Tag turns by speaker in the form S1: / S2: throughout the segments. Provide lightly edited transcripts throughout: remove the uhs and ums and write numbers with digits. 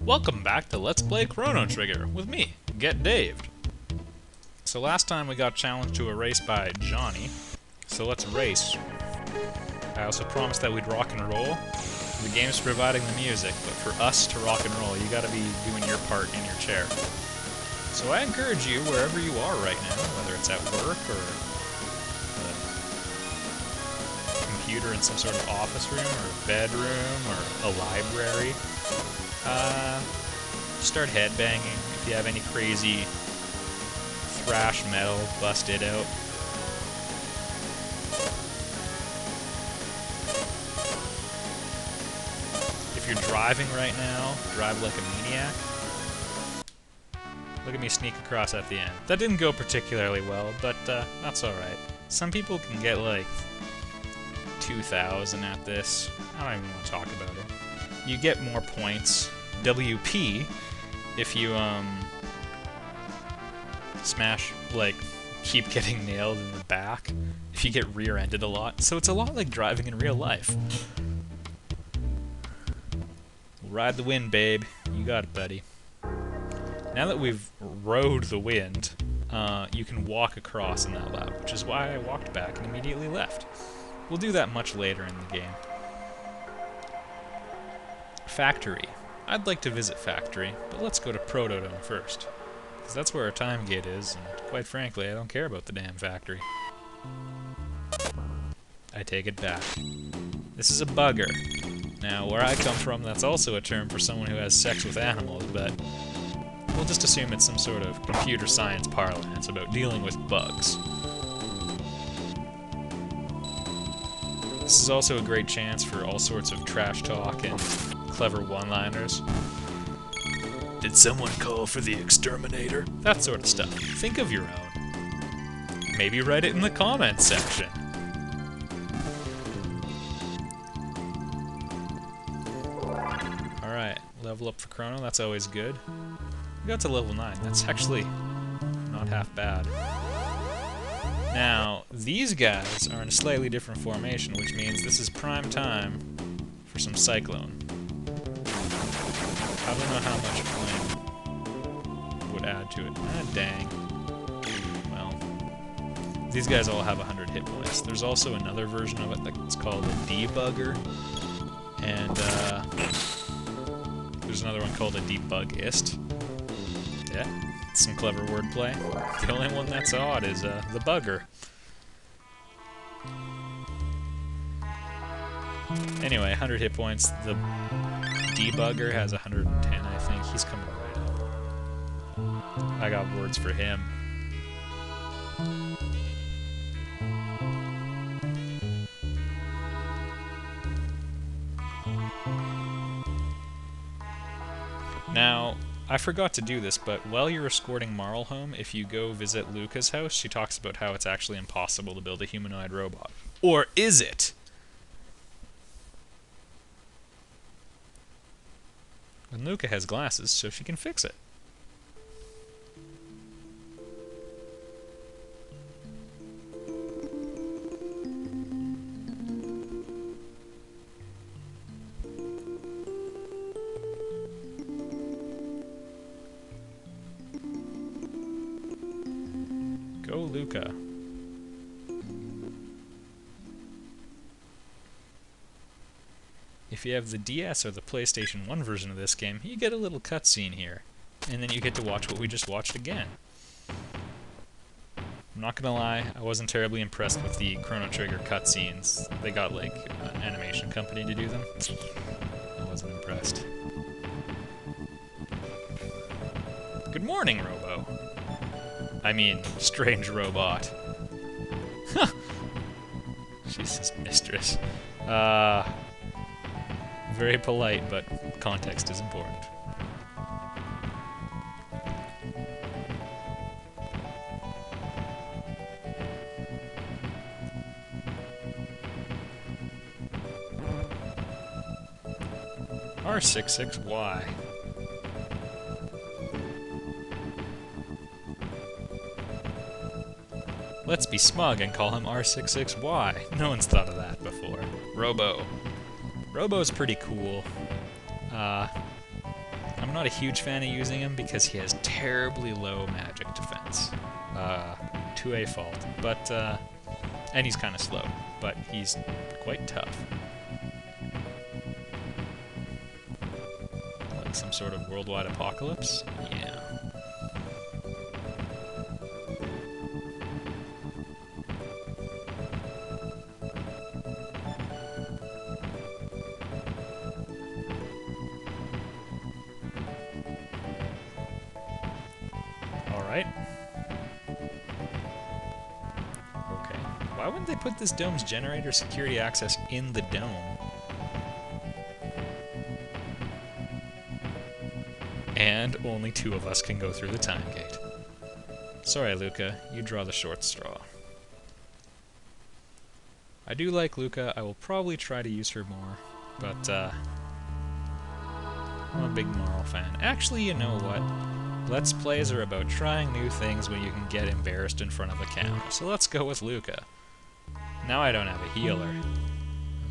S1: Welcome back to Let's Play Chrono Trigger with me, Get Daved. So last time we got challenged to a race by Johnny, so let's race. I also promised that we'd rock and roll. The game's providing the music, but for us to rock and roll, you gotta be doing your part in your chair. So I encourage you, wherever you are right now, whether it's at work or a computer in some sort of office room or a bedroom or a library, start headbanging. If you have any crazy thrash metal, bust it out. If you're driving right now, drive like a maniac. Look at me sneak across at the end. That didn't go particularly well, but that's alright. Some people can get like 2,000 at this. I don't even want to talk about it. You get more points, WP, if you smash, like, keep getting nailed in the back, if you get rear-ended a lot. So it's a lot like driving in real life. Ride the wind, babe. You got it, buddy. Now that we've rode the wind, you can walk across in that lap, which is why I walked back and immediately left. We'll do that much later in the game. Factory. I'd like to visit Factory, but let's go to Protodome first, because that's where our time gate is, and quite frankly, I don't care about the damn factory. I take it back. This is a bugger. Now, where I come from, that's also a term for someone who has sex with animals, but we'll just assume it's some sort of computer science parlance about dealing with bugs. This is also a great chance for all sorts of trash talk and clever one-liners. Did someone call for the exterminator? That sort of stuff. Think of your own. Maybe write it in the comments section. Alright, level up for Chrono, that's always good. We got to level 9, that's actually not half bad. Now, these guys are in a slightly different formation, which means this is prime time for some Cyclone. I don't know how much flame would add to it. Ah, dang. Well, these guys all have 100 hit points. There's also another version of it that's called a debugger, and there's another one called a debuggist. Yeah, some clever wordplay. The only one that's odd is the bugger. Anyway, 100 hit points. The debugger has 110, I think. He's coming right up. I got words for him. Now, I forgot to do this, but while you're escorting Marl home, if you go visit Luca's house, she talks about how it's actually impossible to build a humanoid robot. Or is it? And Luca has glasses, so she can fix it. Go, Luca. If you have the DS or the PlayStation 1 version of this game, you get a little cutscene here. And then you get to watch what we just watched again. I'm not gonna lie, I wasn't terribly impressed with the Chrono Trigger cutscenes. They got, like, an animation company to do them. I wasn't impressed. Good morning, Robo. I mean, strange robot. She's his mistress. Very polite, but context is important. R66Y. Let's be smug and call him R66Y. No one's thought of that before. Robo. Robo's pretty cool. I'm I'm not a huge fan of using him because he has terribly low magic defense. To a fault. But, and he's kind of slow, but he's quite tough. Like some sort of worldwide apocalypse? Yeah. Alright. Okay. Why wouldn't they put this dome's generator security access in the dome? And only 2 of us can go through the time gate. Sorry, Luca, you draw the short straw. I do like Luca. I will probably try to use her more, but I'm a big Marl fan. Actually, you know what? Let's Plays are about trying new things when you can get embarrassed in front of a camera. So let's go with Luca. Now I don't have a healer.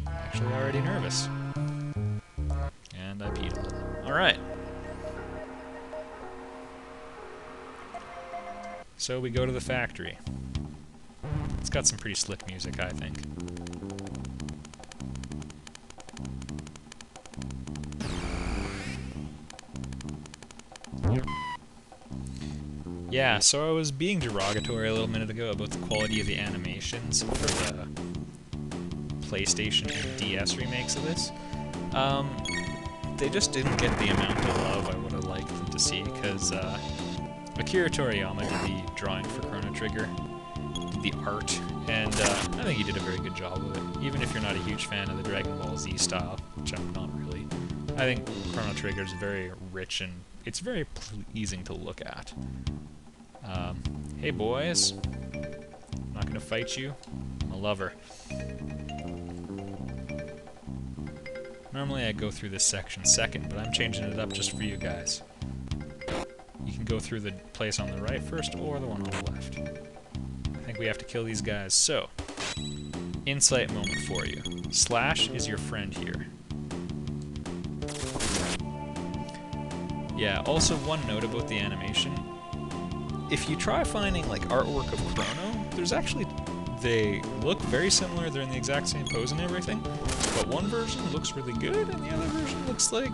S1: I'm actually already nervous. And I peed a little. Alright. So we go to the factory. It's got some pretty slick music, I think. Yeah, so I was being derogatory a little minute ago about the quality of the animations for the PlayStation and DS remakes of this. They just didn't get the amount of love I would have liked them to see, because Akira Toriyama did the drawing for Chrono Trigger, did the art, and I think he did a very good job of it. Even if you're not a huge fan of the Dragon Ball Z style, which I'm not really, I think Chrono Trigger is very rich and it's very pleasing to look at. Hey boys, I'm not gonna fight you, I'm a lover. Normally I go through this section second, but I'm changing it up just for you guys. You can go through the place on the right first, or the one on the left. I think we have to kill these guys, so... Insight moment for you. Slash is your friend here. Yeah, also one note about the animation. If you try finding, like, artwork of Chrono, there's actually... They look very similar, they're in the exact same pose and everything, but one version looks really good, and the other version looks like...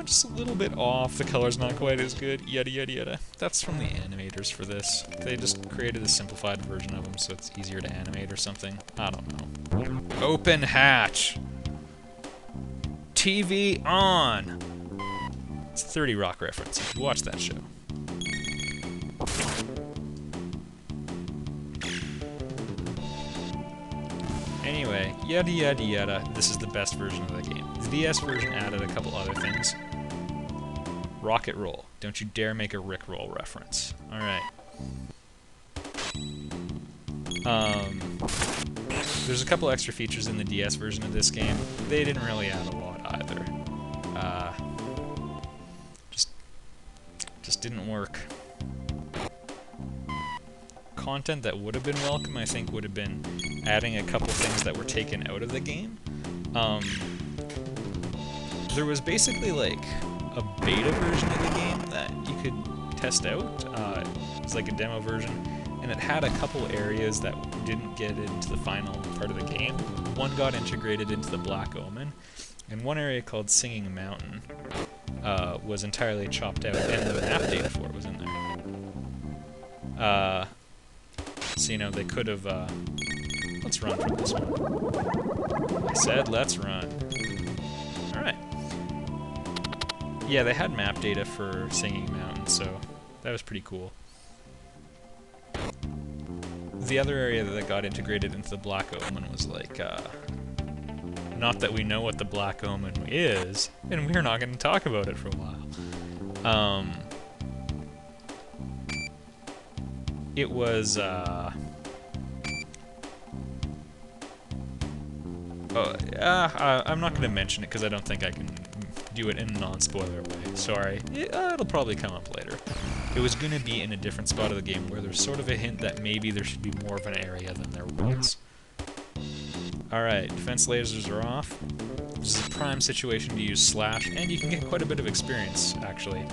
S1: just a little bit off, the color's not quite as good, yada yada yada. That's from the animators for this. They just created a simplified version of them so it's easier to animate or something. I don't know. Open hatch! TV on! It's a 30 Rock reference. You should watch that show. Anyway, yada yada yada, this is the best version of the game. The DS version added a couple other things. Rocket roll. Don't you dare make a Rickroll reference. Alright. There's a couple extra features in the DS version of this game. They didn't really add a lot either. Just didn't work. Content that would have been welcome, I think, would have been adding a couple things that were taken out of the game. There was basically, like, a beta version of the game that you could test out. It was like a demo version, and it had a couple areas that didn't get into the final part of the game. One got integrated into the Black Omen, and one area called Singing Mountain was entirely chopped out, and the map data for it was in there. So, you know, they could have... let's run from this one. I said, let's run. Alright. Yeah, they had map data for Singing Mountain, so that was pretty cool. The other area that got integrated into the Black Omen was like, not that we know what the Black Omen is, and we're not going to talk about it for a while. It was, I'm not going to mention it because I don't think I can do it in a non-spoiler way. Sorry. It'll probably come up later. It was going to be in a different spot of the game where there's sort of a hint that maybe there should be more of an area than there was. Alright, defense lasers are off. This is a prime situation to use Slash, and you can get quite a bit of experience, actually.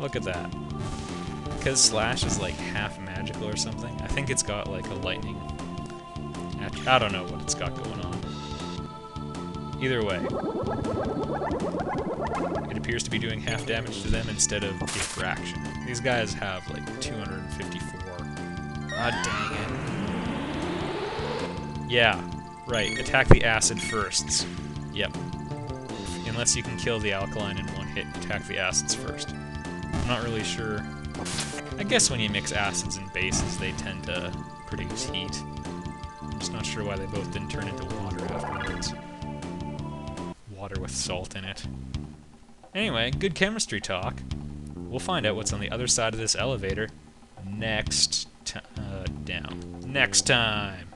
S1: Look at that. Because Slash is like half magical or something, I think it's got like a lightning... I don't know what it's got going on. Either way, it appears to be doing half damage to them instead of a fraction. These guys have like 254. Ah, dang it. Yeah, right, attack the acid first. Yep. Unless you can kill the alkaline in one hit, attack the acids first. I'm not really sure. I guess when you mix acids and bases, they tend to produce heat. I'm just not sure why they both didn't turn into water afterwards. Water with salt in it. Anyway, good chemistry talk. We'll find out what's on the other side of this elevator next time.